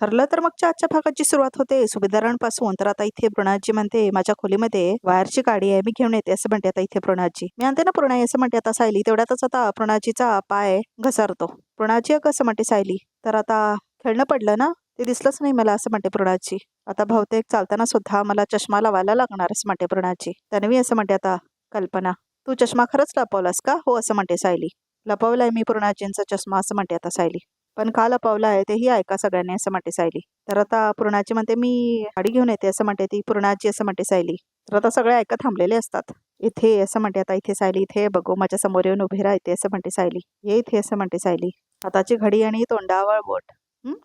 ठरलं तर मगच्या आजच्या भागाची सुरुवात होते सुभेदारांपासून. तर आता इथे प्रणाजी म्हणते माझ्या खोलीमध्ये वायरची गाडी आहे, मी घेऊन येते असं म्हणते आता इथे प्रणाजी. मी आणते ना प्रणाई असं म्हणते आता सायली. तेवढ्यातच आता प्रणाजीचा पाय घसरतो. प्रणाजी अगं असं म्हणते सायली. तर आता खेळणं पडलं ना, ते दिसलंच नाही मला असं म्हणते प्रणाजी. आता बहुतेक चालताना सुद्धा मला चष्मा लावायला लागणार असं म्हणते प्रणाजी. तन्वी असं म्हणते आता कल्पना, तू चष्मा खरंच लपवलास का? हो असं म्हणते सायली. लपवलाय मी प्रणाजींचा चष्मा असं म्हणते आता सायली. पण का लपवला आहे तेही ऐका सगळ्यांनी असं म्हणते सायली. तर आता पूर्णाची म्हणते मी गाडी घेऊन येते असं म्हणते ती पूर्णाची असं म्हणते सायली. तर आता सगळे ऐकत थांबलेले असतात. इथे असं म्हणते आता इथे सायली इथे बघू माझ्या समोर येऊन उभे राहते असं म्हणते सायली. ये इथे असं म्हणते सायली. हाताची घडी आणि तोंडावर बोट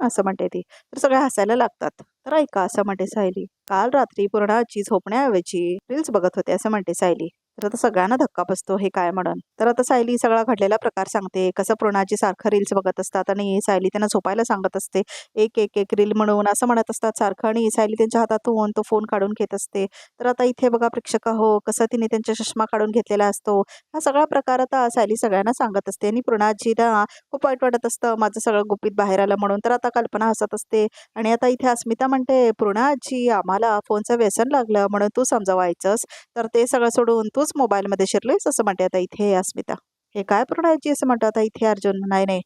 असं म्हणते ती. तर सगळे हसायला लागतात. तर ऐका असं म्हणते सायली. काल रात्री पूर्णाची झोपण्याऐवजी रील्स बघत होते असं म्हणते सायली. तर आता सगळ्यांना धक्का बसतो हे काय म्हणून. तर आता सायली सगळा घडलेला प्रकार सांगते. कसं पूर्णाची सारखं रील्स बघत असतात आणि सायली त्यांना झोपायला सांगत असते. एक एक एक रील म्हणून असं म्हणत असतात सारखं आणि सायली त्यांच्या हातातून तो फोन काढून घेत असते. तर आता इथे बघा प्रेक्षक हो कसं तिने त्यांचा चष्मा काढून घेतलेला असतो. हा सगळा प्रकार आता सायली सगळ्यांना सांगत असते आणि पूर्णाजीला खूप वाईट वाटत असतं माझं सगळं गुपित बाहेर आलं म्हणून. तर आता कल्पना हसत असते आणि आता इथे अस्मिता म्हणते पूर्णाजी आम्हाला फोनचं व्यसन लागलं म्हणून तू समजवायचंस, तर ते सगळं सोडून तूच मोबाईलमध्ये शिरलीस असं म्हणते आता इथे अस्मिता. हे काय प्रणाजी असं म्हणतो आता इथे अर्जुन. नाही नाही,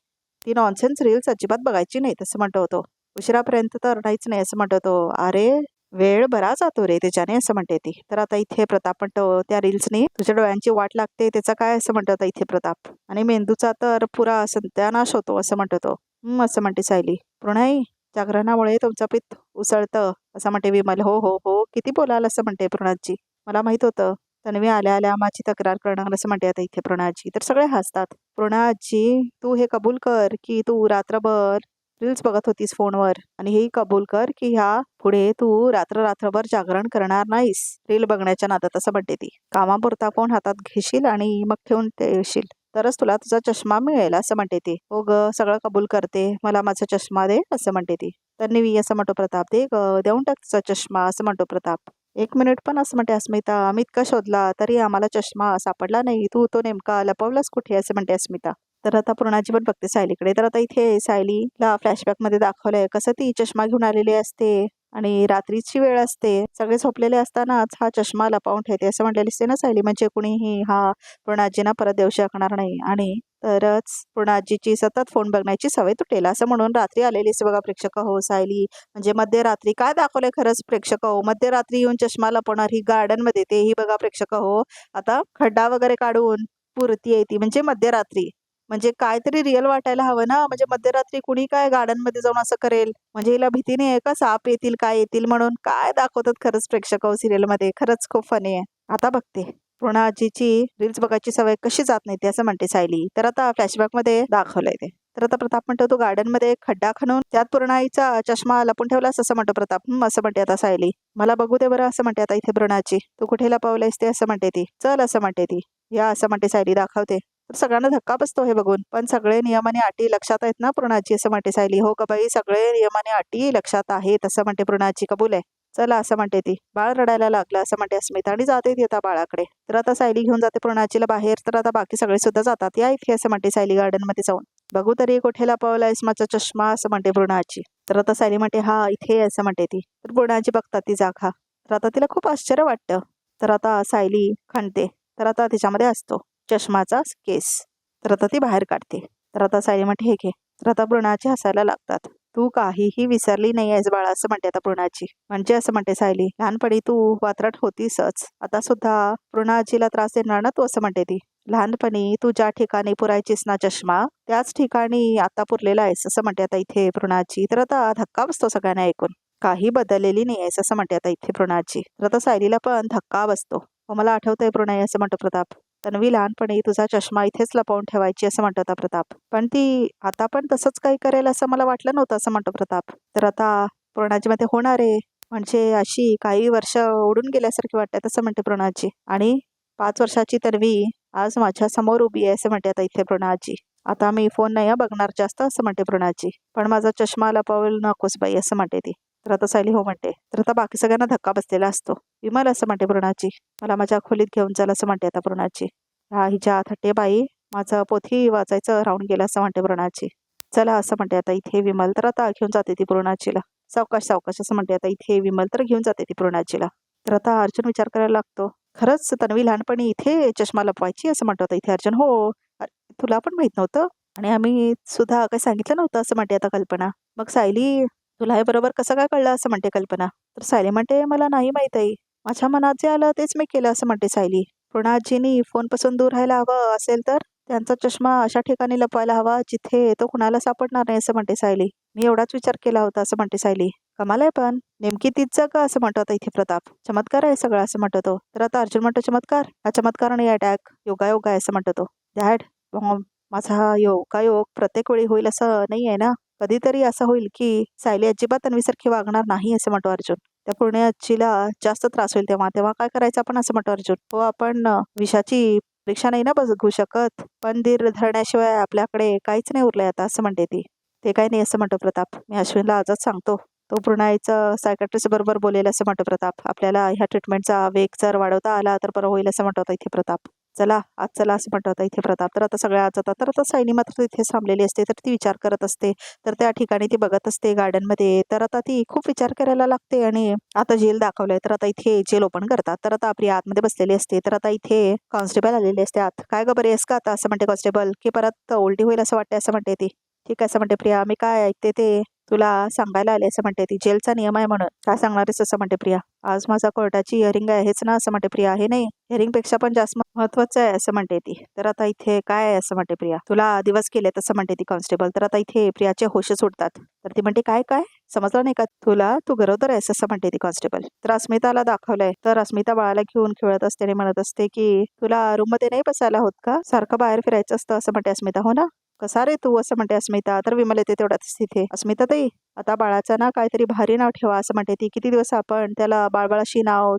ती नॉनसेन्स रील्स अजिबात बघायची नाही तसं म्हणतो होतो. उशिरापर्यंत तर नाहीच नाही असं म्हणतो तो. अरे वेळ बरा जातो रे त्याच्याने असं म्हणते ती. तर आता इथे प्रताप म्हणतो त्या रील्सनी तुझ्या डोळ्यांची वाट लागते त्याचा काय असं म्हणतो आता इथे प्रताप. आणि मेंदूचा तर पुरा सत्यानाश होतो असं म्हणतो तो. असं म्हणते सायली. प्रणय जागरणामुळे तुमचं पित्त उसळतं असं म्हणते विमल. हो हो हो किती बोलाल असं म्हणते प्रणाजी. मला माहित होतं तन्वी आल्या आल्या माझी तक्रार करणार असं म्हणते आता इथे प्रणाजी. तर सगळे हसतात. प्रणाजी तू हे कबूल कर की तू रात्रभर रील्स बघत होतीस फोनवर आणि हेही कबूल कर की ह्या पुढे तू रात्रभर जागरण करणार नाहीस रील बघण्याच्या नादात असं म्हणते ती. कामापुरता फोन हातात घेशील आणि मग ठेवून ते येशील तरच तुला तुझा चष्मा मिळेल असं म्हणते ती. हो ग सगळं कबूल करते, मला माझा चष्मा दे असं म्हणते ती. तन्वी असं म्हणतो प्रताप. दे ग देऊन टाक तुझा चष्मा असं म्हणतो प्रताप. एक मिनिट पण असं म्हणते अस्मिता. आम्ही इतका शोधला तरी आम्हाला चष्मा सापडला नाही, तू तो नेमका लपवलास कुठे असं म्हणते अस्मिता. तर आता पूर्णाची पण बघते सायलीकडे. तर आता इथे सायलीला फ्लॅशबॅक मध्ये दाखवलंय कसं ती चष्मा घेऊन आलेली असते आणि रात्रीची वेळ असते, सगळे झोपलेले असतानाच हा चष्मा लपवून ठेवते असं म्हटलेली असते ना सायली. म्हणजे कुणीही हा पूर्णाजींना परत देऊ शकणार नाही आणि तरच पूर्णाजीची सतत फोन बघण्याची सवय तुटेल असं म्हणून रात्री आलेलीच बघा प्रेक्षक हो सायली. म्हणजे मध्यरात्री काय दाखवलंय खरंच प्रेक्षक हो. मध्यरात्री येऊन चष्मा लपवणार ही गार्डन मध्ये, तेही बघा प्रेक्षक हो. आता खड्डा वगैरे काढून पुरती आहे ती म्हणजे मध्यरात्री. म्हणजे काहीतरी रिअल वाटायला हवं ना. म्हणजे मध्यरात्री कुणी काय गार्डन मध्ये जाऊन असं करेल. म्हणजे हिला भीती नाही आहे का साप येतील काय येतील म्हणून. काय दाखवतात खरंच प्रेक्षक हो सिरियल मध्ये. खरंच खूप फनी आहे. आता बघते पूर्णाजीची रील्स बघायची सवय कशी जात नाही ते असं म्हणते सायली. तर आता फ्लॅशबॅक मध्ये दाखवलंय ते. तर आता प्रताप म्हणतो तू गार्डन मध्ये खड्डा खणून त्यात पूर्णाईचा चष्मा लपून ठेवलास असं म्हणतो प्रताप. असं म्हणते आता सायली. मला बघू दे बरं असं म्हणते आता इथे पूर्णाची. तू कुठे लपवलंयस ते असं म्हणते ती. चल असं म्हणते ती. या असं म्हणते सायली दाखवते. तर सगळ्यांना धक्का बसतो हे बघून. पण सगळे नियम आणि अटी लक्षात आहेत ना पूर्णाची असं म्हणते सायली. हो का बाई सगळे नियम आणि अटी लक्षात आहेत असं म्हणते पूर्णाची. कबूल आहे. चला असं म्हणते ती. बाळ रडायला लागलं असं म्हणते अस्मिता आणि जाते ती आता बाळाकडे. तर आता सायली घेऊन जाते पूर्णाचीला बाहेर. तर आता बाकी सगळे सुद्धा जातात. या इथे असं म्हणते सायली गार्डन मध्ये जाऊन. बघू तरी कुठे लपवलायस माझा चष्मा असं म्हणते पूर्णाची. तर आता सायली म्हणते हा इथे असं म्हणते ती. तर पूर्णाची बघतात ती जागा. तर आता तिला खूप आश्चर्य वाटतं. तर आता सायली खणते. तर आता तिच्यामध्ये असतो चष्माचा केस. तर आता ती बाहेर काढते. तर आता सायली म्हणते हे घे. तर आता पूर्णाची हसायला लागतात. तू काहीही विसरली नाही आहेस बाळा असं म्हणते आता पूर्णाची. म्हणजे असं म्हणते सायली लहानपणी तू वात्रट होतीसच, आता सुद्धा पूर्णाजीला त्रास देणार ना तू असं म्हणते ती. लहानपणी तू ज्या ठिकाणी पुरायचीस ना चष्मा त्याच ठिकाणी आता पुरलेला आहेस असं म्हणते आता इथे पूर्णाची. तर आता धक्का बसतो सगळ्यांना ऐकून. काही बदललेली नाही आहेस असं म्हणते आता इथे पूर्णाची. तर आता सायलीला पण धक्का बसतो. मला आठवतंय प्रणय असं म्हणतो प्रताप. तन्वी लहानपणी तुझा चष्मा इथेच लपवून ठेवायची असं म्हणतो आता प्रताप. पण ती आता पण तसंच काही करेल असं मला वाटलं नव्हतं असं म्हणतो प्रताप. तर आता पूर्णाची मध्ये होणार आहे म्हणजे अशी काही वर्ष ओढून गेल्यासारखी वाटतात असं म्हणते पूर्णाची. आणि 5 वर्षाची तन्वी आज माझ्या समोर उभी आहे असं म्हणते आता इथे पूर्णाची. आता मी फोन नाही बघणार जास्त असं म्हणते पूर्णाची. पण माझा चष्मा लपवेल नकोस बाई असं म्हणते ती. तर आता सायली हो म्हणते. तर आता बाकी सगळ्यांना धक्का बसलेला असतो. विमल असं म्हणते पूर्णाची. मला माझ्या खोलीत घेऊन चल असं म्हणते आता पूर्णाची. हा हिच्या थट्टे बाई माझं पोथी वाचायचं राहून गेलं असं म्हणते पूर्णाची. चला असं म्हणते आता इथे विमल. तर आता घेऊन जाते ती पूर्णाजीला. सावकाश सावकाश असं म्हणते आता इथे विमल. तर घेऊन जाते ती पूर्णाजीला. तर आता अर्जुन विचार करायला लागतो. खरंच तन्वी लहानपणी इथे चष्मा लपवायची असं म्हणतो आता इथे अर्जुन. हो. तुला पण माहित नव्हतं आणि आम्ही सुद्धा काही सांगितलं नव्हतं असं म्हणते आता कल्पना. मग सायली तुला हे बरोबर कसं काय कळलं असं म्हणते कल्पना. तर सायली म्हणते मला नाही माहित आई. माझ्या मनात जे आलं तेच मी केलं असं म्हणते सायली. पूर्णाजीनी फोनपासून दूर राहायला हवं असेल तर त्यांचा चष्मा अशा ठिकाणी लपवायला हवा जिथे तो कुणाला सापडणार नाही असं म्हणते सायली. मी एवढाच विचार केला होता असं म्हणते सायली. कमाल आहे पण नेमकी तीच जागा असं म्हणतो आता इथे प्रताप. चमत्कार आहे सगळं असं म्हणतो तो. तर आता अर्जुन म्हणतो चमत्कार? हा चमत्कार नाही अटॅक योगायोग आहे असं म्हणतो तो. डॅड माझा हा योगायोग प्रत्येक वेळी होईल असं नाही आहे ना. कधीतरी असं होईल की सायली अजिबात तन्वीसारखी वागणार नाही असं म्हणतो अर्जुन. त्या पूर्णाजीला जास्त त्रास होईल तेव्हा तेव्हा काय करायचं आपण असं म्हणतो अर्जुन. हो आपण विषाची परीक्षा नाही ना बघू शकत पण धीर धरण्याशिवाय आपल्याकडे काहीच नाही उरलंय आता असं म्हणते ती. ते काही नाही असं म्हणतो प्रताप. मी अश्विनला आजच सांगतो. तो पूर्णाईचं सायकॅट्रिस्ट बरोबर बोलेल असं म्हणतो प्रताप. आपल्याला ह्या ट्रीटमेंटचा वेग जर वाढवता आला तर बरं होईल असं म्हणतो आता इथे प्रताप. चला आज चला असं म्हणतो आता इथे प्रताप. तर आता सगळ्या आज जातात. तर आता सायली मात्र तिथे थांबलेली असते. तर ती विचार करत असते. तर त्या ठिकाणी ती बघत असते गार्डनमध्ये. तर आता ती खूप विचार करायला लागते आणि आता जेल दाखवलंय. तर आता इथे जेल ओपन करतात. तर आता आपली आतमध्ये बसलेली असते. तर आता इथे कॉन्स्टेबल आलेले असते आत. काय गं बरी आहेस का आता असं म्हणते कॉन्स्टेबल. की परत उलटी होईल असं वाटते असं म्हणते ती. ठीक आहे असं म्हणते प्रिया. मी काय ऐकते ते तुला सांगायला आले असं म्हणते ती. जेलचा नियम आहे म्हणून काय सांगणार आहेस असं म्हणते प्रिया. आज माझा कोर्टाची हिअरिंग आहे हेच ना असं म्हणते प्रिया. हे नाही हिअरिंग पेक्षा पण जास्त महत्वाचं आहे असं म्हणते ती. तर आता इथे काय आहे असं म्हणते प्रिया. तुला दिवस केले तसं म्हणते ती कॉन्स्टेबल. तर आता इथे प्रियाचे होश सुटतात. तर ती म्हणते काय काय समजलं नाही का तुला. तू गरोदर आहेस असं म्हणते ती कॉन्स्टेबल. तर अस्मिताला दाखवलंय. तर अस्मिता बाळाला घेऊन खेळत असते आणि म्हणत असते की तुला रूम मध्ये नाही बसायला होत का. सारखं बाहेर फिरायचं असतं असं म्हणते अस्मिता. हो ना कसा रे तू असं म्हणते अस्मिता. तर विमल येते तेवढ्याच तिथे. अस्मिता ताई आता बाळाचं ना काहीतरी भारी नाव ठेवा असं म्हणते ती. किती दिवस आपण त्याला बाळबाळाशी नाव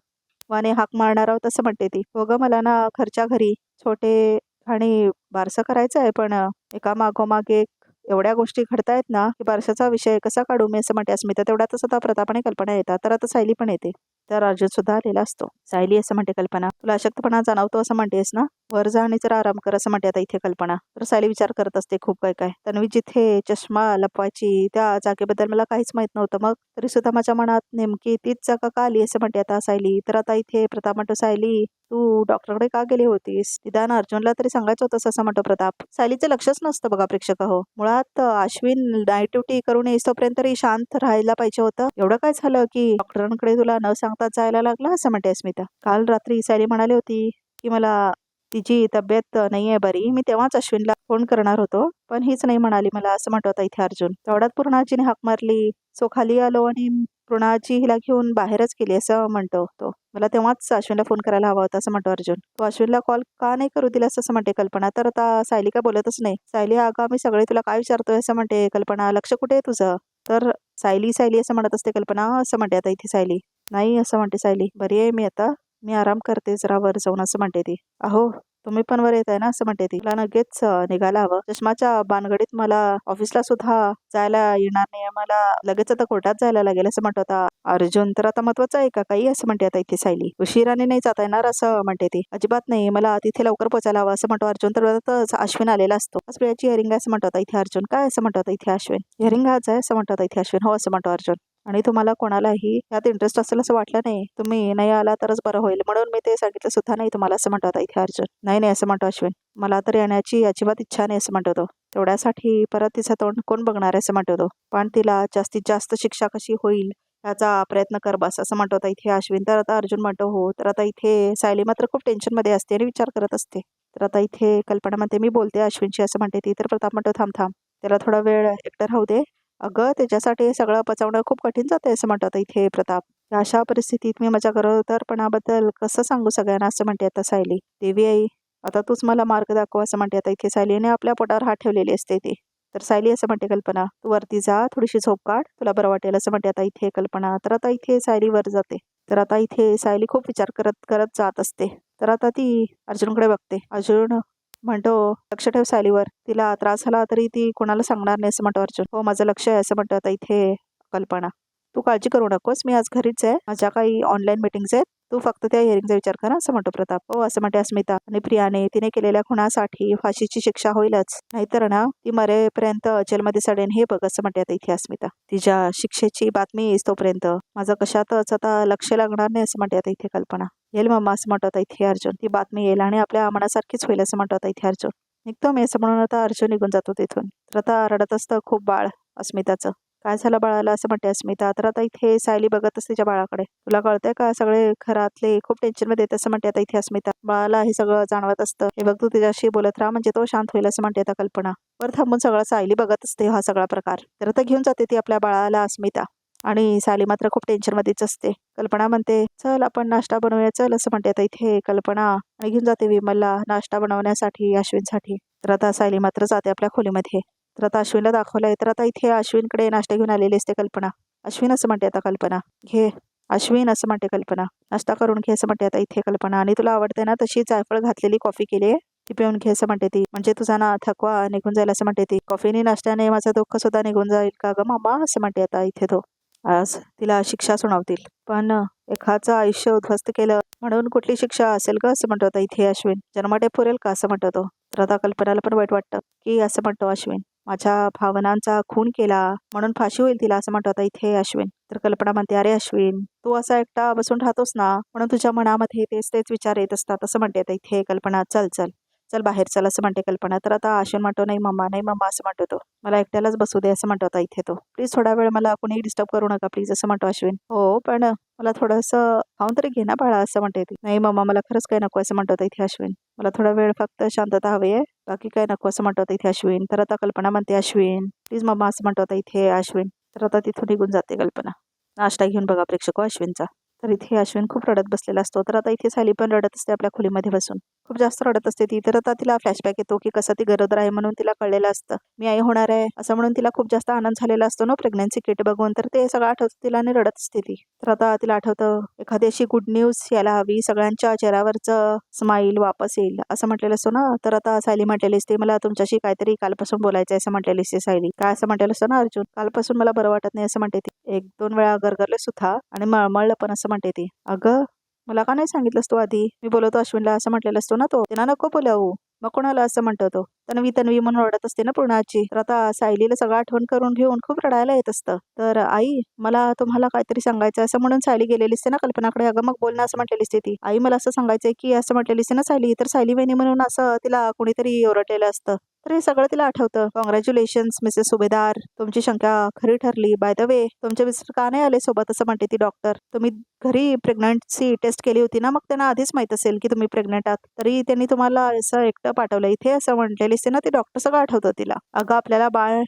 वाने हाक मारणार आहोत असं म्हणते ती. हो ग मला ना घरच्या घरी छोटे आणि बारसं करायचं आहे पण एका मागोमाग एक एवढ्या गोष्टी घडतायत ना की बारशाचा विषय कसा काढू मी असं म्हणते अस्मिता. तेवढ्यातच आता प्रताप आणि कल्पना येतात. तर आता सायली पण येते. तर अर्जुन सुद्धा आलेला असतो. सायली असं म्हणते कल्पना तुला अशक्तपणा जाणवतो असं म्हणतेस ना. वर जा आणि जरा आराम कर असं म्हणते आता इथे कल्पना. तर सायली विचार करत असते खूप काय काय. तन्वी जिथे चष्मा लपवायची त्या जागेबद्दल मला काहीच माहित नव्हतं. मग तरी सुद्धा माझ्या मनात नेमकी तीच जागा का आली असं म्हणते आता सायली. तर आता इथे प्रताप म्हणतो सायली तू डॉक्टरकडे का गेली होतीस. निदान अर्जुनला तरी सांगायचं होतं असं म्हणतो प्रताप. सायलीचं लक्षच नसतं बघा प्रेक्षक हो. मुळात अश्विन नाईट ड्युटी करून येईस्तोपर्यंत तरी शांत राहायला पाहिजे होतं. एवढं काय झालं की डॉक्टरांकडे तुला न सांगता जायला लागला असं म्हणते अस्मिता. काल रात्री सायली म्हणाली होती की मला तिची तब्येत नाहीये बरी. मी तेव्हाच अश्विनला फोन करणार होतो पण हीच नाही म्हणाली मला असं म्हणतो आता इथे अर्जुन. तेवढ्यात पूर्णाजीने हाक मारली. सो खाली आलो आणि पूर्णाजी हिला घेऊन बाहेरच गेली असं म्हणतो तो. मला तेव्हाच अश्विनला फोन करायला हवा होता असं म्हणतो अर्जुन. तो अश्विनला कॉल का नाही करू दिलास असं म्हणते कल्पना. तर आता सायली काय बोलतच नाही. सायली अगं मी सगळे तुला काय विचारतोय असं म्हणते कल्पना. लक्ष कुठे आहे तुझं. तर सायली सायली असं म्हणत असते कल्पना. असं म्हणते आता इथे सायली. नाही असं म्हणते सायली. बरी आहे मी आता. मी आराम करते जरा वर जाऊन असं म्हणते ती. अहो तुम्ही पण वर येत आहे ना असं म्हणते ती. मला लगेच निघायला हवं. चष्माच्या भानगडीत मला ऑफिसला सुद्धा जायला येणार नाही. मला लगेच आता कोर्टात जायला लागेल असं म्हणतो आता अर्जुन. तर आता महत्वाचं आहे का काही असं म्हणते आता इथे सायली. उशिराने नाही जाता येणार असं म्हणते ती. अजिबात नाही मला तिथे लवकर पोहोचायला हवं असं म्हणतो अर्जुन. तर आता अश्विन आलेला असतो. आज प्रियाची हिअरिंग आहे असं म्हणतो आता इथे अर्जुन. काय असं म्हणतो आता इथे अश्विन. हिअरिंग आज आहे असं म्हणतो आता इथे अश्विन. हो असं म्हणतो अर्जुन. आणि तुम्हाला कोणालाही यात इंटरेस्ट असेल असं वाटलं नाही. तुम्ही नाही आला तरच बरं होईल म्हणून मी ते सांगितलं सुद्धा नाही तुम्हाला असं म्हणतो आता इथे अर्जुन. नाही नाही असं म्हणतो अश्विन. मला तर येण्याची अजिबात इच्छा नाही असं म्हणतो तो. तेवढ्यासाठी परत तिचं तोंड कोण बघणार आहे असं म्हणतो तो. पण तिला जास्तीत जास्त शिक्षा कशी होईल याचा प्रयत्न कर बस असं म्हणतो आता इथे अश्विन. तर आता अर्जुन म्हणतो हो. तर आता इथे सायली मात्र खूप टेन्शन मध्ये असते आणि विचार करत असते. तर आता इथे कल्पना म्हणते मी बोलते अश्विनशी असं म्हणते ती. तर प्रताप म्हणतो थांब थांब त्याला थोडा वेळ एकटं राहू दे. अगं त्याच्यासाठी हे सगळं पचवणं खूप कठीण जाते असं म्हणतात इथे प्रताप. अशा परिस्थितीत मी माझ्या गरोदरपणाबद्दल कसं सांगू सगळ्यांना असं म्हणते आता सायली. देवी आई आता तूच मला मार्ग दाखव असं म्हणते आता इथे सायलीने आपल्या पोटावर हात ठेवलेली असते ती. तर सायली असं म्हणते कल्पना तू वरती जा थोडीशी झोप काढ तुला बरं वाटेल असं म्हणते आता इथे कल्पना. तर आता इथे सायली वर जाते. तर आता इथे सायली खूप विचार करत करत जात असते. तर आता ती अर्जुनकडे बघते. अर्जुन म्हणतो लक्ष ठेव सायलीवर. तिला त्रास झाला तरी ती कोणाला सांगणार नाही असं म्हणतो अर्जुन. हो माझं लक्ष आहे असं म्हणतो आता इथे कल्पना. तू काळजी करू नकोस मी आज घरीच आहे. माझ्या काही ऑनलाईन मीटिंग्स आहेत तू फक्त त्या हिअरिंगचा विचार कर असं म्हणतो प्रताप. हो असं म्हणते अस्मिता. आणि प्रियाने तिने केलेल्या खुनासाठी फाशीची शिक्षा होईलच, नाहीतर ना ती मरेपर्यंत जेलमध्ये सडेन हे बघ असं म्हणते आता इथे अस्मिता. तिच्या शिक्षेची बातमी येईस तोपर्यंत माझं कशातच आता लक्ष लागणार नाही असं म्हणते आता इथे कल्पना. येईल मम्मा असं म्हणतो आता इथे अर्जुन. ती बातमी येईल आणि आपल्या मनासारखीच होईल असं म्हणतो आता इथे अर्जुन. निघतो मी असं म्हणून आता अर्जुन निघून जातो तिथून. तर आता रडत असतं खूप बाळ अस्मिताचं. काय झालं बाळाला असं म्हणते अस्मिता. तर आता इथे सायली बघत असते तिच्या बाळाकडे. तुला कळतंय का सगळे घरातले खूप टेन्शन मध्ये येत असं म्हणते आता इथे अस्मिता. बाळाला हे सगळं जाणवत असतं. हे बघ तू तिच्याशी बोलत राहा म्हणजे तो शांत होईल असं म्हणते आता कल्पना. वर थांबून सगळं सायली बघत असते हा सगळा प्रकार. तर आता घेऊन जाते ती आपल्या बाळाला अस्मिता. आणि सायली मात्र खूप टेन्शन मध्येच असते. कल्पना म्हणते चल आपण नाश्ता बनवूया चल असं म्हणते आता इथे कल्पना. आणि घेऊन जाते विमलला नाश्ता बनवण्यासाठी अश्विनसाठी. तर आता सायली मात्र जाते आपल्या खोलीमध्ये. तर आता अश्विनला दाखवलंय. तर आता इथे अश्विनकडे नाश्ता घेऊन आलेली असते कल्पना. अश्विन असं म्हणते आता कल्पना. घे अश्विन असं म्हणते कल्पना. नाश्ता करून घे असं म्हणते आता इथे कल्पना. आणि तुला आवडते ना तशी जायफळ घातलेली कॉफी केली आहे ती पिऊन घे असं म्हणते ती. म्हणजे तुझा ना थकवा निघून जाईल असं म्हणते ती. कॉफीने नाश्त्याने माझं दुःख सुद्धा निघून जाईल का ग मामा असं म्हणते आता इथे तो. आज तिला शिक्षा सुनावतील पण एखादं आयुष्य उद्ध्वस्त केलं म्हणून कुठली शिक्षा असेल ग असं म्हणतो आता इथे अश्विन. जन्मटे पुरेल का असं म्हणतो तो. तर आता कल्पनाला पण वाईट वाटतं की असं म्हणतो अश्विन माझ्या भावनांचा खून केला म्हणून फाशी होईल तिला असं म्हणतो आता इथे अश्विन. तर कल्पना म्हणते अरे अश्विन तू असा एकटा बसून राहतोस ना म्हणून तुझ्या मनामध्ये तेच तेच विचार येत असतात असं म्हणते आता इथे कल्पना. चल चल चल बाहेर चल असं म्हणते कल्पना. तर आता अश्विन म्हणतो नाही मम्मा असं म्हणतो तो. मला एकट्यालाच बसू दे असं म्हणतो आता इथे तो. प्लीज थोडा वेळ मला कोणी डिस्टर्ब करू नका प्लीज असं म्हणतो अश्विन. हो पण मला थोडंसं खाऊन तरी घे ना बाळा असं म्हणते ती. नाही मम्मा मला खरंच काही नको असं म्हणतो इथे अश्विन. मला थोडा वेळ फक्त शांतता हवी आहे बाकी काय नको असं म्हणतो इथे अश्विन. तर आता कल्पना म्हणते अश्विन प्लीज मम्मा असं म्हणतो आता इथे अश्विन. तर आता तिथून निघून जाते कल्पना. नाश्ता घेऊन बघा प्रेक्षक अश्विनचा. तर इथे अश्विन खूप रडत बसलेला असतो. तर आता इथे सायली पण रडत असते आपल्या खोलीमध्ये बसून. खूप जास्त रडत असते ती. तर आता तिला फ्लॅशबॅक येतो की कसं ती गरोदर आहे म्हणून तिला कळलेलं असतं मी आई होणार आहे असं म्हणून तिला खूप जास्त आनंद झालेला असतो ना प्रेग्नन्सी किट बघून. तर ते सगळं आठवतं तिला आणि रडत असते ती. तर आता तिला आठवतं एखादी अशी गुड न्यूज यायला हवी सगळ्यांच्या चेहऱ्यावरचं स्माईल वापस येईल असं म्हटलेलं असतो ना. तर आता सायली म्हटलेली असते मला तुमच्याशी काहीतरी कालपासून बोलायचं आहे असं म्हटलेली असते सायली. काय असं म्हटलेलं असतं ना अर्जुन कालपासून मला बरं वाटत नाही असं म्हणते ती. 1-2 वेळा गरगरले सुद्धा आणि मळमळलं पण असं म्हणते ती. अगं मला का नाही सांगितलंस तू आधी मी बोलवतो अश्विनला असं म्हटलेलं असतो ना तो. त्यांना नको बोलावू मग कोणाला असं म्हणतो तो. तन्वी तन्वी म्हणून रडत असते ना पूर्णाची. तर आता सायलीला सगळं आठवण करून घेऊन खूप रडायला येत असतं. तर आई मला तुम्हाला काहीतरी सांगायचं असं म्हणून सायली गेलेली असते ना कल्पनाकडे. अगं मग बोल ना असं म्हटलेली असते ती. आई मला असं सांगायचंय की असं म्हटलेली असते ना सायली. तर सायली वहिनी म्हणून असं तिला कोणीतरी ओरडलेलं असतं. तर हे सगळं तिला आठवतं. कॉंग्रॅच्युलेशन्स मिसेस सुभेदार तुमची शंका खरी ठरली. बाय द वे तुमचे मिस्टर का नाही आले सोबत असं म्हणते ती डॉक्टर. तुम्ही घरी प्रेग्नन्सी टेस्ट केली होती ना मग त्यांना आधीच माहित असेल की तुम्ही प्रेग्नेंट आहात तरी त्यांनी तुम्हाला असं एकटं पाठवलं इथे असं म्हटलेली असते ना ते डॉक्टर सगळं आठवतं तिला. अगं आपल्याला बाळ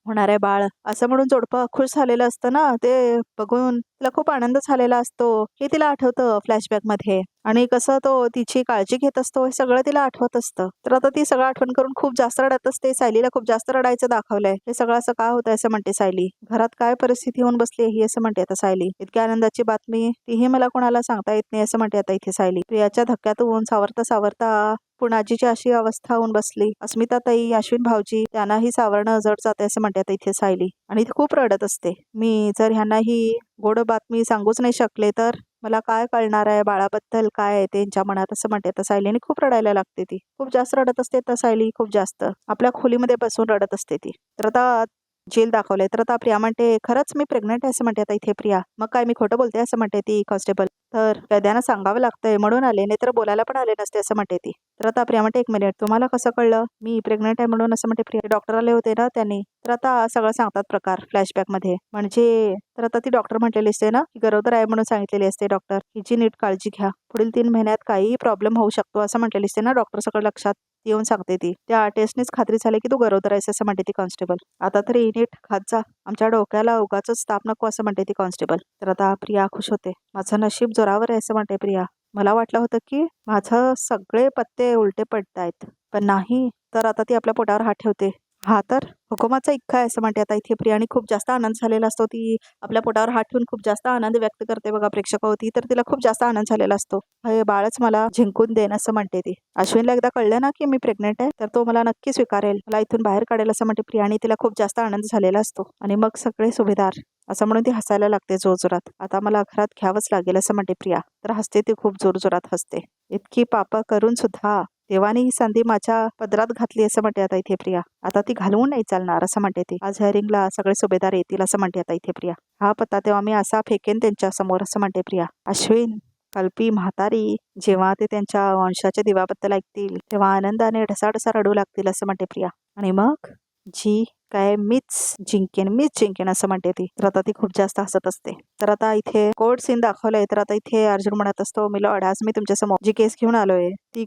होणार आहे बाळ असं म्हणून जोडपं खुश झालेलं असतं ना ते बघून तिला खूप आनंद झालेला असतो हे तिला आठवतं फ्लॅशबॅक मध्ये. आणि कसं तो तिची काळजी घेत असतो हे सगळं तिला आठवत असतं. तर आता ती सगळं आठवण करून खूप जास्त रडत असते. सायलीला खूप जास्त रडायचं दाखवलंय. हे सगळं असं का होतं असं म्हणते सायली. घरात काय परिस्थिती होऊन बसली ही असं म्हणते आता सायली. इतक्या आनंदाची बातमी तीही मला कोणाला सांगता येत नाही असं म्हणते आता इथे सायली. प्रियाच्या धक्क्यातून सावरता सावरता पुणाजीची अशी अवस्था होऊन बसली. अस्मिता ताई अश्विन भाऊजी त्यांनाही सावरणं जड जाते असं म्हणते आता इथे सायली. आणि ती खूप रडत असते. मी जर ह्यांना ही गोड बातमी सांगूच नाही शकले तर मला काय कळणार आहे बाळाबद्दल काय आहे त्यांच्या मनात असं म्हणते आता सायली. आणि खूप रडायला लागते ती. खूप जास्त रडत असते तर सायली खूप जास्त आपल्या खोलीमध्ये बसून रडत असते ती. तर आता जेल दाखवलंय. तर आता प्रिया म्हणते खरंच मी प्रेग्नेंट आहे असं म्हणते आता इथे प्रिया. मग काय मी खोटं बोलते असं म्हणते ती कॉन्स्टेबल. तर कैद्यांना सांगावं लागतंय म्हणून आले नाही तर बोलायला पण आले नसते असं म्हणते ती. तर आता प्रिया म्हणते 1 मिनिट तुम्हाला कसं कळलं मी प्रेग्नेंट आहे म्हणून असं म्हणते प्रिया. डॉक्टर आले होते ना त्यांनी. तर आता सगळं सांगतात प्रकार फ्लॅशबॅक मध्ये. म्हणजे तर आता ती डॉक्टर म्हटलेली असते ना की गरोदर आहे म्हणून सांगितलेली असते डॉक्टर. हिची नीट काळजी घ्या पुढील 3 महिन्यात काहीही प्रॉब्लेम होऊ शकतो असं म्हटलेली असते ना डॉक्टर सगळं लक्षात येऊन सांगते ती. त्या टेस्टनेच खात्री झाली की तू गरोदर आहेस असं म्हणते ती कॉन्स्टेबल. आता तरी नीट खात जा आमच्या डोक्याला उगाच ताप नको असं म्हणते ती कॉन्स्टेबल. तर आता प्रिया खुश होते. माझं नशीब जोरावर आहे असं म्हणते प्रिया. मला वाटलं होतं की माझं सगळे पत्ते उलटे पडतायत पण नाही. तर आता ती आपल्या पोटावर हात ठेवते. हा तर हुकुमाचा इक्का आहे असं म्हणते आता इथे प्रिया. आणि खूप जास्त आनंद झालेला असतो. ती आपल्या पोटावर हात ठेवून खूप जास्त आनंद व्यक्त करते बघा प्रेक्षक होती. तर तिला खूप जास्त आनंद झालेला असतो. हे बाळच मला जिंकून देईन असं म्हणते ती. अश्विनला एकदा कळलं ना की मी प्रेग्नेंट आहे तर तो मला नक्की स्वीकारेल मला इथून बाहेर काढेल असं म्हणते प्रिया. आणि तिला खूप जास्त आनंद झालेला असतो. आणि मग सगळे सुभेदार असं म्हणून ती हसायला लागते जोरजोरात. आता मला घरात घ्यावंच लागेल असं म्हणते प्रिया. तर हसते ती खूप जोरजोरात हसते. इतकी पापं करून सुद्धा देवाने ही संधी माझ्या पदरात घातली असं म्हणते आता इथे प्रिया. आता ती घालवून नाही चालणार असं म्हणते ती. आज हेअरिंगला सगळे सुभेदार येतील असं म्हणते आता इथे प्रिया. हा पत्ता तेव्हा मी असा फेकेन त्यांच्या समोर असं म्हणते प्रिया. अश्विन, कल्पी, म्हातारी जेव्हा ते त्यांच्या वंशाच्या दिवाबद्दल ऐकतील तेव्हा आनंदाने ढसाढसा रडू लागतील असं म्हणते प्रिया. आणि मग जी काय मीच जिंकेन असं म्हणते ती. तर आता ती खूप जास्त हसत असते. तर आता इथे कोर्ट सीन दाखवलंय. तर आता इथे अर्जुन म्हणत असतो, मिलॉर्ड आज मी तुमच्या समोर जी केस घेऊन आलोय ती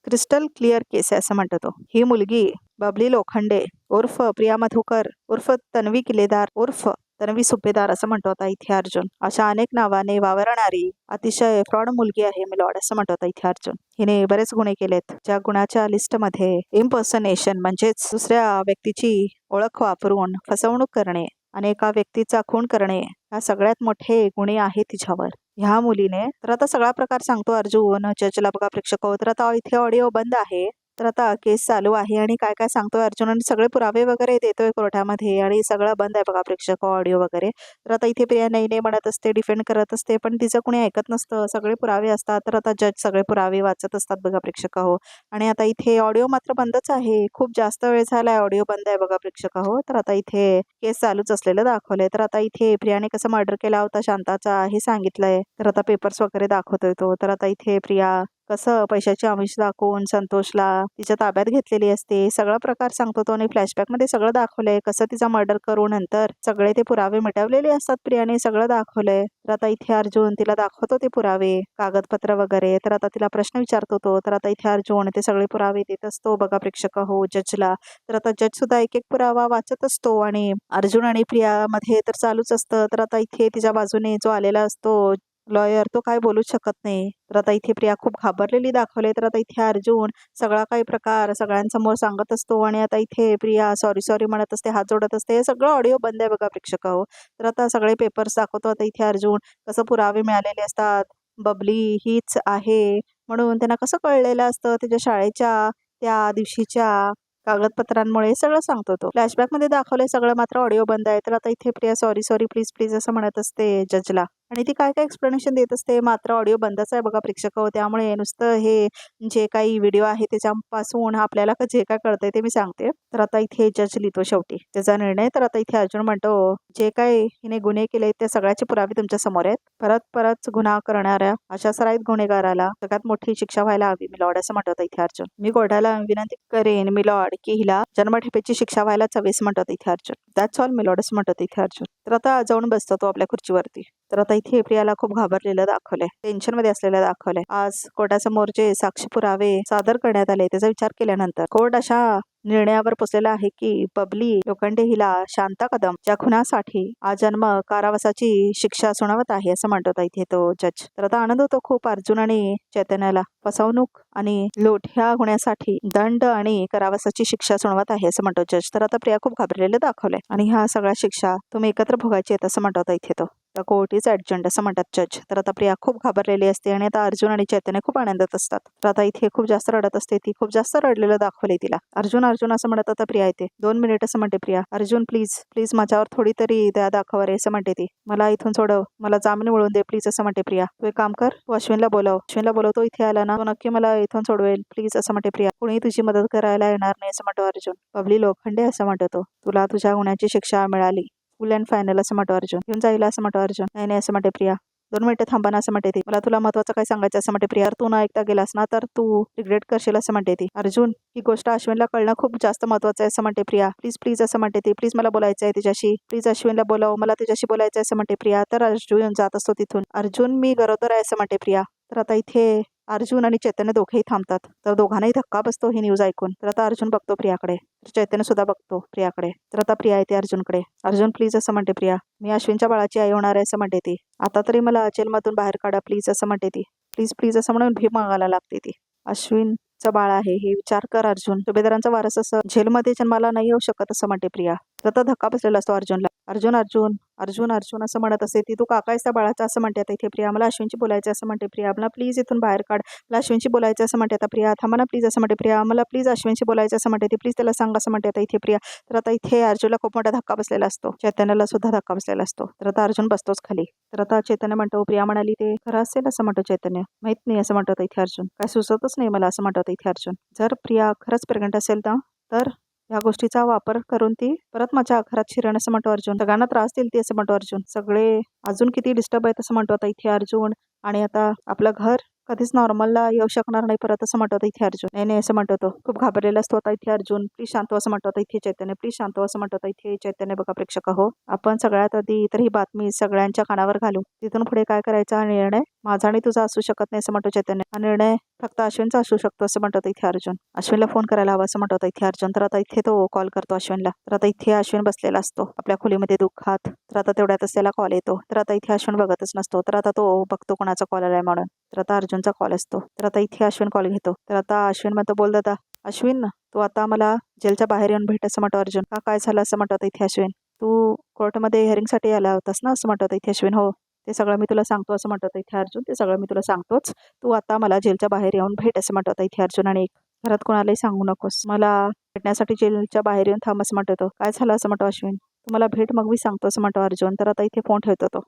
क्रिस्टल क्लिअर केस आहे असं म्हणतो तो. ही मुलगी बबली लोखंडे उर्फ प्रिया मधुकर उर्फ तन्वी किल्लेदार उर्फ तन्वी सुभेदार असं म्हणतो आता इथे अर्जुन. अशा अनेक नावाने वावरणारी अतिशय फ्रॉड मुलगी आहे मिलॉर्ड असं म्हणतो आता इथे अर्जुन. हिने बरेच गुन्हे केलेत. ज्या गुन्ह्याच्या लिस्टमध्ये इम्पर्सनेशन म्हणजेच दुसऱ्या व्यक्तीची ओळख वापरून फसवणूक करणे आणि एका व्यक्तीचा खून करणे या सगळ्यात मोठे गुन्हे आहेत तिच्यावर. ह्या मुलीने तर आता सगळा प्रकार सांगतो अर्जुन जजला. बघा प्रेक्षक हो, तर आता इथे ऑडिओ बंद आहे. तर आता केस चालू आहे आणि काय काय सांगतोय अर्जुन आणि सगळे पुरावे वगैरे देतोय कोर्टामध्ये आणि सगळं बंद आहे बघा प्रेक्षक ऑडिओ वगैरे. तर आता इथे प्रिया नाही म्हणत असते, डिफेंड करत असते, पण तिचं कोणी ऐकत नसतं. सगळे पुरावे असतात. तर आता जज सगळे पुरावे वाचत असतात बघा प्रेक्षक हो. आणि आता इथे ऑडिओ मात्र बंदच आहे. खूप जास्त वेळ झालाय ऑडिओ बंद आहे बघा प्रेक्षक हो. तर आता इथे केस चालूच असलेलं दाखवलंय. तर आता इथे प्रियाने कसं मर्डर केला होता शांताचा हे सांगितलंय. तर आता पेपर्स वगैरे दाखवतोय तो. तर आता इथे प्रिया कसं पैशाची आमिष दाखवून संतोषला तिच्या ताब्यात घेतलेली असते सगळा प्रकार सांगतो तो. आणि फ्लॅशबॅक मध्ये सगळं दाखवलंय कसं तिचा मर्डर करून नंतर सगळे ते पुरावे मिटवलेले असतात प्रियाने सगळं दाखवलंय. तर आता इथे अर्जुन तिला दाखवतो ते पुरावे कागदपत्र वगैरे. तर आता तिला प्रश्न विचारतो तो. तर आता इथे अर्जुन ते सगळे पुरावे देत असतो बघा प्रेक्षक हो जजला. तर आता जज सुद्धा एक एक पुरावा वाचत असतो आणि अर्जुन आणि प्रिया मध्ये तर चालूच असतं. तर आता इथे तिच्या बाजूने जो आलेला असतो लॉयर तो काय बोलूच शकत नाही. तर आता इथे प्रिया खूप घाबरलेली दाखवले. तर आता इथे अर्जुन सगळा काही प्रकार सगळ्यांसमोर सांगत असतो आणि आता इथे प्रिया सॉरी म्हणत असते, हात जोडत असते. हे सगळं ऑडिओ बंद आहे बघा प्रेक्षक हो. तर आता सगळे पेपर्स दाखवतो आता इथे अर्जुन कसं पुरावे मिळालेले असतात. बबली हीच आहे म्हणून त्यांना कसं कळलेलं असतं त्याच्या शाळेच्या त्या दिवशीच्या कागदपत्रांमुळे सगळं सांगतो तो. फ्लॅशबॅक मध्ये दाखवलंय सगळं मात्र ऑडिओ बंद आहे. तर आता इथे प्रिया सॉरी प्लीज असं म्हणत असते जजला आणि ती काय काय एक्सप्लेनेशन देत असते मात्र ऑडिओ बंदच आहे बघा प्रेक्षक हो. त्यामुळे नुसतं हे जे काही व्हिडिओ आहे त्याच्यापासून आपल्याला जे काय कळतंय ते मी सांगते. तर आता इथे जज लिहितो शेवटी त्याचा निर्णय. तर आता इथे अर्जुन म्हणतो जे काही हिने गुन्हे केले त्या सगळ्याचे पुरावे तुमच्या समोर आहेत. परत गुन्हा करणाऱ्या अशा सराईत गुन्हेगाराला सगळ्यात मोठी शिक्षा व्हायला हवी मिलॉर्ड असं म्हणतो इथे अर्जुन. मी कोर्टाला विनंती करेन मिलॉर्ड की हिला जन्मठेपेची शिक्षा व्हायलाच हवी असं म्हणतो इथे अर्जुन. दॅट्स ऑल मिलॉर्ड असं म्हणतो इथे अर्जुन. तर आता जाऊन बसतो तो आपल्या खुर्चीवरती. तर आता इथे प्रियाला खूप घाबरलेलं दाखवलंय, टेन्शन मध्ये असलेलं दाखवलंय. आज कोर्टासमोर जे साक्षी पुरावे सादर करण्यात आले त्याचा विचार केल्यानंतर कोर्ट अशा निर्णयावर पोचलेला आहे की बबली लोखंडे हिला शांता कदम या खुनासाठी आजन्म कारावासाची शिक्षा सुनावत आहे असं म्हणतो इथे तो जज. तर आता आनंद होतो खूप अर्जुन आणि चैतन्याला. फसवणूक आणि लूट ह्या गुन्ह्यासाठी दंड आणि कारावासाची शिक्षा सुनावत आहे असं म्हणतो जज. तर आता प्रिया खूप घाबरलेलं दाखवलंय आणि ह्या सगळ्या शिक्षा तुम्ही एकत्र भोगायची आहेत असं म्हणतो इथे तो. द कोर्ट इज ॲडजंट असं म्हणतात जज. तर आता प्रिया खूप घाबरलेली असते आणि आता अर्जुन आणि चैतन्य खूप आनंदात असतात. तर आता इथे खूप जास्त रडत असते ती, खूप जास्त रडलेलं दाखवले तिला. अर्जुन असं म्हणत आता प्रिया येते. 2 मिनिट असं म्हणते प्रिया. अर्जुन प्लीज माझ्यावर थोडी तरी दया दाखवा रे असं म्हणते ती. मला इथून सोडव, मला जामीन मिळवून दे प्लीज असं म्हणते प्रिया. तू एक काम कर, तू अश्विनला बोलव, तो इथे आला ना तो नक्की मला इथून सोडवेल प्लीज असं म्हणते प्रिया. कुणी तुझी मदत करायला येणार नाही असं म्हणतो अर्जुन. बबली लोखंडे असं म्हणतो तो, तुला तुझ्या गुन्ह्याची शिक्षा मिळाली फुल अँड फायनल असं म्हणतो अर्जुन. घेऊन जाईल असं म्हणतो अर्जुन. नाही असं म्हणते प्रिया. 2 मिनिटं थांबा ना असं म्हणते ती. मला तुला महत्वाचं काय सांगायचं असं म्हणते प्रिया. तू न ऐकता गेलास ना तर तू रिग्रेट करशील असं म्हणते ती. अर्जुन ही गोष्ट अश्विनला कळणं खूप जास्त महत्वाचं आहे असं म्हणते प्रिया. प्लीज असं म्हणते ती. प्लीज मला बोलायचं आहे तिच्याशी. प्लीज अश्विनला बोलाव, मला तिच्याशी बोलायचं आहे असं म्हणते प्रिया. तर अर्जुन जात असतो तिथून. अर्जुन मी गरोदर आहे असं म्हणते प्रिया. तर आता इथे अर्जुन आणि चैतन्य दोघेही थांबतात. तर दोघांनाही धक्का बसतो ही न्यूज ऐकून. तर आता अर्जुन बघतो प्रियाकडे, चैतन्य सुद्धा बघतो प्रियाकडे. तर आता प्रिया येते अर्जुनकडे. अर्जुन प्लीज असं म्हणते प्रिया. मी अश्विनच्या बाळाची आई होणार आहे असं म्हणते ती. आता तरी मला जेलमधून बाहेर काढा प्लीज असं म्हणते ती. प्लीज असं म्हणून भीक मागायला लागते ती. अश्विनचं बाळ आहे हे विचार कर अर्जुन. सुभेदारांचा वारस असं जेलमध्ये जन्माला नाही येऊ शकत असं म्हणते प्रिया. तर आता धक्का बसलेला असतो अर्जुनला. अर्जुन अर्जुन अर्जुन अर्जुन असं म्हणत असते ती. तू काका आहेस त्या बाळाचा असं म्हणते आता इथे प्रिया. मला अश्विनशी बोलायचं असं म्हणते प्रिया. मला प्लीज इथून बाहेर काढ. मला अश्विनशी बोलायचं असं म्हणते आता प्रिया. थांबा ना प्लीज असं म्हणते प्रिया. मला प्लीज अश्विनशी बोलायचं असं म्हणते ती. प्लीज त्याला सांग असं म्हणते आता इथे प्रिया. तर आता इथे अर्जुनला खूप मोठा धक्का बसलेला असतो. चैतन्याला सुद्धा धक्का बसलेला असतो. तर आता अर्जुन बसतोच खाली. तर आता चैतन्य म्हणतो प्रिया म्हणाली ते खरं असेल असं म्हणतो चैतन्य. माहित नाही असं म्हणतो इथे अर्जुन. काय सुचतच नाही मला असं म्हणतो इथे अर्जुन. जर प्रिया खरंच प्रेग्नंट असेल ना तर या गोष्टीचा वापर करून ती परत माझ्या घरात शिरण असं म्हणतो अर्जुन. सगळ्यांना त्रास देईल ती असं म्हणतो अर्जुन. सगळे अजून किती डिस्टर्ब आहेत असं म्हणतो आता इथे अर्जुन. आणि आता आपलं घर कधीच नॉर्मलला येऊ शकणार नाही परत असं म्हणतो इथे अर्जुन. नाही नाही असं म्हणतो तो. खूप घाबरलेला असतो आता इथे अर्जुन. प्लीज शांत असं म्हणतो आता इथे चैतन्य. प्लीज शांत असं म्हणतो इथे चैतन्य. बघा प्रेक्षक हो, आपण सगळ्यात आधी तर ही बातमी सगळ्यांच्या कानावर घालू. तिथून पुढे काय करायचा हा निर्णय माझा आणि तुझा असू शकत नाही असं म्हणतो चैतन्य. हा निर्णय फक्त अश्विनचा असू शकतो असं म्हणतो इथे अर्जुन. अश्विनला फोन करायला हवा असं म्हणतो इथे अर्जुन. तर आता इथे तो कॉल करतो अश्विनला. तर आता इथे अश्विन बसलेला असतो आपल्या खोलीमध्ये दुःखात. तर आता तेवढ्यातच त्याला कॉल येतो. तर आता इथे अश्विन बघतच नसतो. तर आता तो बघतो कोणाचा कॉल आलाय म्हणून. तर आता अर्जुनचा कॉल असतो. तर आता इथे अश्विन कॉल घेतो. तर आता अश्विन म्हणतो बोल दादा. अश्विन तू आता मला जेलच्या बाहेर येऊन भेट असं म्हणतो अर्जुन. का काय झालं असं म्हणतो इथे अश्विन. तू कोर्टमध्ये हिअरिंगसाठी आला होतास ना असं म्हणतो इथे अश्विन. हो ते सगळं मी तुला सांगतो असं म्हणतो इथे अर्जुन. ते सगळं मी तुला सांगतोच. तू आता मला जेलच्या बाहेर येऊन भेट असं म्हणतो इथे अर्जुन. आणि घरात कोणालाही सांगू नकोस. मला भेटण्यासाठी जेलच्या बाहेर येऊन थांब असं म्हणतो. काय झालं असं म्हणतो अश्विन. तुम्हाला भेट मग मी सांगतो असं म्हणतो अर्जुन. तर आता इथे फोन ठेवतो तो.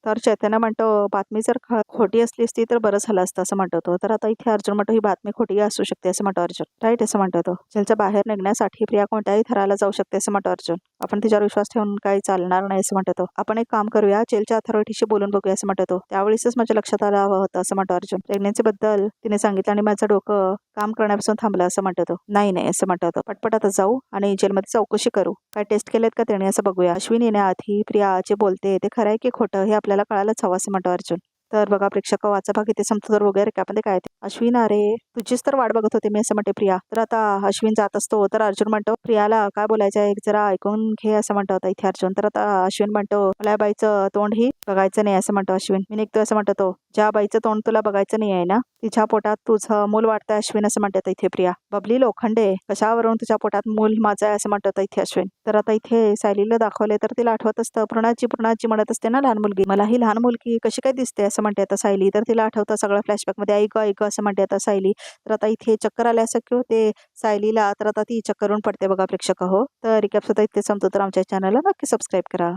तर चैतन्य म्हणतो बातमी जर खोटी असली असती तर बरं झालं असतं असं म्हणतो तो. तर आता इथे अर्जुन म्हणतो ही बातमी खोटी असू शकते असं म्हणतो अर्जुन. राईट असं म्हणतो तो. जेलच्या बाहेर निघण्यासाठी प्रिया कोणत्याही थराला जाऊ शकते असं म्हणतो अर्जुन. आपण तिच्यावर विश्वास ठेवून काही चालणार नाही असं म्हणतो तो. आपण एक काम करूया जेलच्या अथॉरिटीशी बोलून बघूया असं म्हणतो तो. त्यावेळेसच माझ्या लक्षात आलं हवं होतं असं म्हणतो अर्जुन. प्रेग्नन्सी बद्दल तिने सांगितलं आणि माझं डोकं काम करण्यापासून थांबलं असं म्हणतो तो. नाही नाही असं म्हणतो तो. पटपट आता जाऊ आणि जेलमध्ये चौकशी करू. काय टेस्ट केलेत का त्याने असं बघूया. अश्विन येण्याआधी प्रिया जे बोलते ते खरं आहे की खोटं हे आपल्याला कळायलाच हवं असं म्हणतो अर्जुन. तर बघा प्रेक्षक वाचा भाग इथे संपतो. तर वगैरे काय काय ते अश्विन अरे तुझीच तर वाट बघत होते मी असं म्हणते प्रिया. तर आता अश्विन जात असतो. तर अर्जुन म्हणतो प्रियाला काय बोलायचं आहे जरा ऐकून घे असं म्हणतो आता इथे अर्जुन. तर आता अश्विन म्हणतो मला या बाईचं तोंडही बघायचं नाही असं म्हणतो अश्विन. मी निघतो असं म्हणतो तो. ज्या बाईचं तोंड तुला बघायचं नाही आहे ना तिच्या पोटात तुझं मूल वाटतं अश्विन असं म्हणतात इथे प्रिया. बबली लोखंडे कशावरून तुझ्या पोटात मूल माझं आहे असं म्हणतात इथे अश्विन. तर आता इथे सायलीला दाखवले तर तिला आठवत असतं पूर्णाची म्हणत असते ना लहान मुलगी. मला ही लहान मुलगी कशी काय दिसते असं म्हणते आता सायली. तर तिला आठवतं सगळं फ्लॅशबॅक मध्ये. ऐक असं म्हणते आता सायली. तर आता इथे चक्कर आल्यासारखं होते सायलीला. तर आता ती चक्करून पडते बघा प्रेक्षक हो. तर रिकॅप सुद्धा इथे संपतो. तर आमच्या चॅनलला नक्की सबस्क्राईब करा.